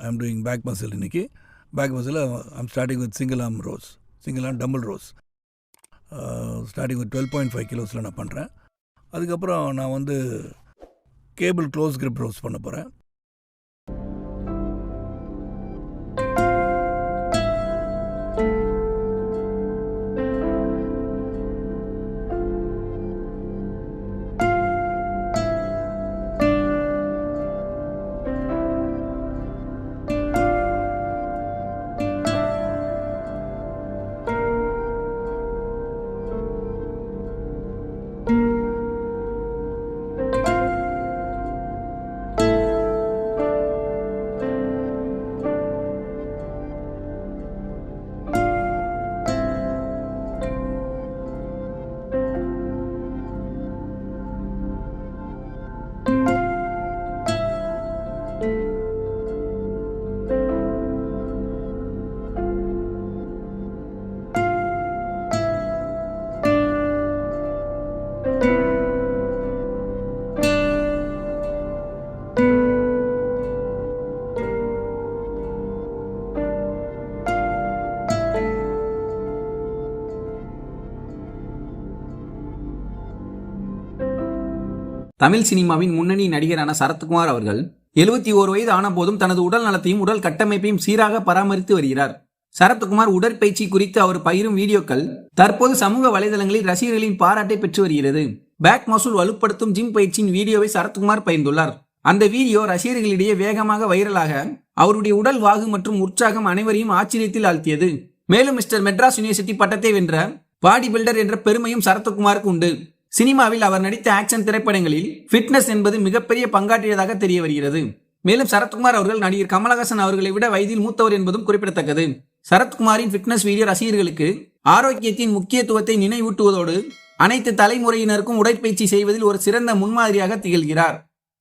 I am doing back muscle இன்னைக்கு. Back muscle I'm starting with single arm dumbbell rows. Starting with 12.5 கிலோஸில் நான் பண்ணுறேன். அதுக்கப்புறம் நான் வந்து கேபிள் க்ளோஸ் கிரிப் ரோஸ் பண்ண போகிறேன். தமிழ் சினிமாவின் முன்னணி நடிகரான சரத்குமார் அவர்கள் 71 வயது ஆன போதும் தனது உடல் நலத்தையும் உடல் கட்டமைப்பையும் சீராக பராமரித்து வருகிறார். சரத்குமார் உடற்பயிற்சி குறித்து அவர் பகிரும் வீடியோக்கள் தற்போது சமூக வலைதளங்களில் ரசிகர்களின் பாராட்டை பெற்று வருகிறது. பேக் மசில் வலுப்படுத்தும் ஜிம் பயிற்சியின் வீடியோவை சரத்குமார் பகிர்ந்துள்ளார். அந்த வீடியோ ரசிகர்களிடையே வேகமாக வைரலாக அவருடைய உடல் வாகு மற்றும் உற்சாகம் அனைவரையும் ஆச்சரியத்தில் ஆழ்த்தியது. மேலும் மிஸ்டர் மெட்ராஸ் யூனிவர்சிட்டி பட்டத்தை வென்ற பாடி பில்டர் என்ற பெருமையும் சரத்குமாருக்கு உண்டு. சினிமாவில் அவர் நடித்த ஆக்ஷன் திரைப்படங்களில் ஃபிட்னஸ் என்பது மிகப்பெரிய பங்காற்றியதாக தெரிய வருகிறது. மேலும் சரத்குமார் அவர்கள் நடிகர் கமலஹாசன் அவர்களை விட வயதில் மூத்தவர் என்பதும் குறிப்பிடத்தக்கது. சரத்குமாரின் ஃபிட்னஸ் வீடியோ ரசிகர்களுக்கு ஆரோக்கியத்தின் முக்கியத்துவத்தை நினைவூட்டுவதோடு அனைத்து தலைமுறையினருக்கும் உடற்பயிற்சி செய்வதில் ஒரு சிறந்த முன்மாதிரியாக திகழ்கிறார்.